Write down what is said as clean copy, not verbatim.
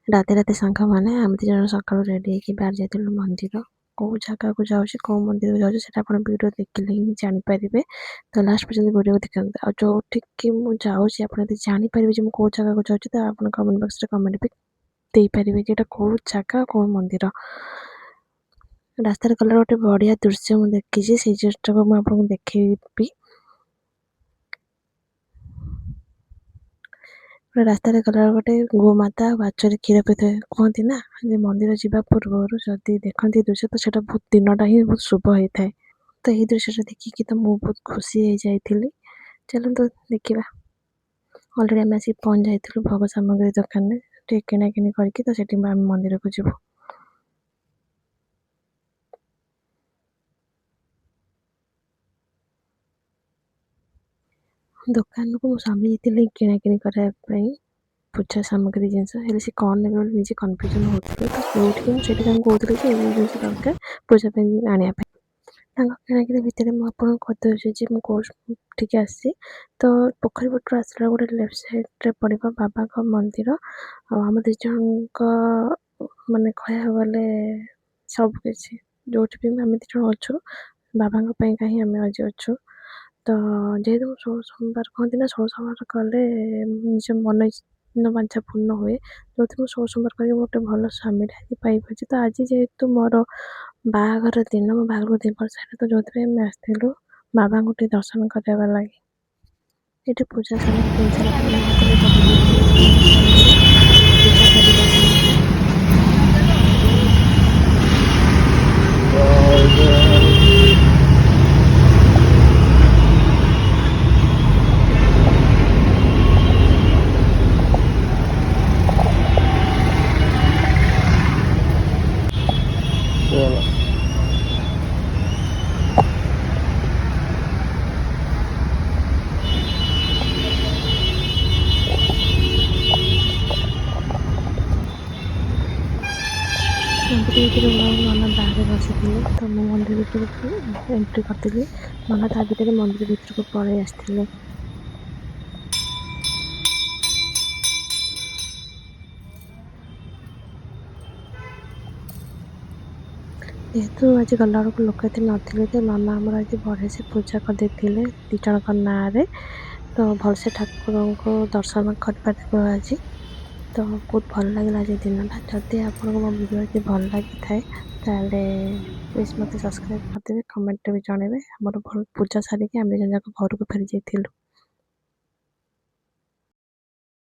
ରାତି ରାତି ସାଙ୍ଗମାନେ ଆମେ ଦି ଜଣ ସକାଳୁ ରେଡ଼ି ହେଇକି ବାହାରି ଯାଇଥିଲୁ ମନ୍ଦିର। କୋଉ ଜାଗାକୁ ଯାଉଛି କୋଉ ମନ୍ଦିରକୁ ଯାଉଛି ସେଇଟା ଆପଣ ଭିଡ଼ିଓ ଦେଖିଲେ ହିଁ ଜାଣିପାରିବେ। ତ ଲାଷ୍ଟ ପର୍ଯ୍ୟନ୍ତ ଭିଡ଼ିଓକୁ ଦେଖନ୍ତୁ। ଆଉ ଯୋଉଠିକି ମୁଁ ଯାଉଛି ଆପଣ ଯଦି ଜାଣିପାରିବେ ଯେ ମୁଁ କୋଉ ଜାଗାକୁ ଯାଉଛି ତ ଆପଣ କମେଣ୍ଟ ବକ୍ସରେ କମେଣ୍ଟ ବି ଦେଇପାରିବେ ଯେ ଏଇଟା କୋଉ ଜାଗା କୋଉ ମନ୍ଦିର। ରାସ୍ତାରେ ଗଲାବେଳେ ଗୋଟେ ବଢ଼ିଆ ଦୃଶ୍ୟ ମୁଁ ଦେଖିଛି, ସେଇ ଦୃଶ୍ୟଟାକୁ ମୁଁ ଆପଣଙ୍କୁ ଦେଖେଇବି। ରାସ୍ତାରେ ଗଲାବେଳେ ଗୋଟେ ଗୋମାତା ବାଛୁରୀ କ୍ଷୀର ପିଉଥିବେ। କୁହନ୍ତି ନା ଯେ ମନ୍ଦିର ଯିବା ପୂର୍ବରୁ ଯଦି ଦେଖନ୍ତି ଏ ଦୃଶ୍ୟ ତ ସେଇଟା ବହୁତ ଦିନଟା ହିଁ ବହୁତ ଶୁଭ ହେଇଥାଏ। ତ ଏହି ଦୃଶ୍ୟଟା ଦେଖିକି ତ ମୁଁ ବହୁତ ଖୁସି ହେଇଯାଇଥିଲି। ଚାଲନ୍ତୁ ଦେଖିବା। ଅଲରେଡ଼ି ଆମେ ଆସିକି ପହଞ୍ଚି ଯାଇଥିଲୁ ଭୋଗ ସାମଗ୍ରୀ ଦୋକାନରେ। ଟିକେ କିଣାକିଣି କରିକି ତ ସେଠି ଆମେ ମନ୍ଦିରକୁ ଯିବୁ। ଦୋକାନକୁ ମୋ ସ୍ୱାମୀ ଯାଇଥିଲେ କିଣାକିଣି କରିବା ପାଇଁ ପୂଜା ସାମଗ୍ରୀ ଜିନିଷ, ହେଲେ ସେ କ'ଣ ନେବେ ବୋଲି ନିଜେ କନଫ୍ୟୁଜନ୍ ହେଉଥିଲେ। ତ ଯୋଉଠିକି ମୁଁ ସେଇଠି ତାଙ୍କୁ କହୁଥିଲି ଯେ ଏଇ ଜିନିଷ ଦରକାର ପୂଜା ପାଇଁ ଆଣିବା ପାଇଁ। ତାଙ୍କ କିଣାକିଣି ଭିତରେ ମୁଁ ଆପଣଙ୍କୁ କହିଦେଉଛି ଯେ ମୁଁ କୋଉଠିକି ଆସିଛି। ତ ପୋଖରୀ ପଟରୁ ଆସିଲା ଗୋଟେ ଲେଫ୍ଟ ସାଇଡ଼୍ରେ ପଡ଼ିବ ବାବାଙ୍କ ମନ୍ଦିର। ଆଉ ଆମ ଦି ଜଣଙ୍କ ମାନେ କହିବାକୁ ଗଲେ ସବୁକିଛି ଯୋଉଠି ବି ଆମେ ଦି ଜଣ ଅଛୁ ବାବାଙ୍କ ପାଇଁକା ହିଁ ଆମେ ଆଜି ଅଛୁ। ତ ଯେହେତୁ ମୁଁ ଷୋଳ ସୋମବାର କହନ୍ତି ନା ଷୋଳ ସୋମବାର କଲେ ନିଜ ମନୋବାଞ୍ଛା ପୂର୍ଣ୍ଣ ହୁଏ। ଯେଉଁଥିରେ ମୁଁ ଷୋଳ ସୋମବାର କରିକି ଗୋଟେ ଭଲ ସ୍ୱାମୀଟେ ଆଜି ପାଇପାରିଛି। ତ ଆଜି ଯେହେତୁ ମୋର ବାହାଘର ଦିନ, ମୋ ବାହାଘରକୁ 2 ବର୍ଷ ହେଲା, ତ ଯୋଉଥିପାଇଁ ଆମେ ଆସିଥିଲୁ ବାବାଙ୍କୁ ଟିକେ ଦର୍ଶନ କରିବା ଲାଗି। ଏଠି ପୂଜା ସାମଗ୍ରୀ କିଣି ସାରିଲା ପରେ ମୋ ହାତରେ ଗୋଟେ ପୂଜା କରିବା ପାଇଁ। ମନ୍ଦିର ଭିତରେ ନନା ବାହାରେ ବସିଥିଲେ, ତ ମୁଁ ମନ୍ଦିର ଭିତରକୁ ଏଣ୍ଟ୍ରି କରିଥିଲି। ନନା ତା ଭିତରେ ମନ୍ଦିର ଭିତରକୁ ପଳେଇ ଆସିଥିଲେ। ଯେହେତୁ ଆଜି ଗଲାବେଳକୁ ଲୋକ ଏତେ ନଥିଲେ, ତ ନନା ଆମର ଆଜି ବଢ଼ିଆସେ ପୂଜା କରିଦେଇଥିଲେ 2 ଜଣଙ୍କ ନାଁରେ। ତ ଭଲସେ ଠାକୁରଙ୍କୁ ଦର୍ଶନ କରିପାରିଲୁ ଆଜି। ତ ବହୁତ ଭଲ ଲାଗିଲା ଆଜି ଦିନଟା। ଯଦି ଆପଣଙ୍କୁ ମୋ ଭିଡ଼ିଓ ଯଦି ଭଲ ଲାଗିଥାଏ ତାହେଲେ ପ୍ଲିଜ୍ ମୋତେ ସବସ୍କ୍ରାଇବ୍ କରିଦେବେ, କମେଣ୍ଟରେ ବି ଜଣାଇବେ। ଆମର ଭଲ ପୂଜା ସାରିକି ଆମେ 2 ଜଣ ଯାକ ଘରକୁ ଫେରି ଯାଇଥିଲୁ।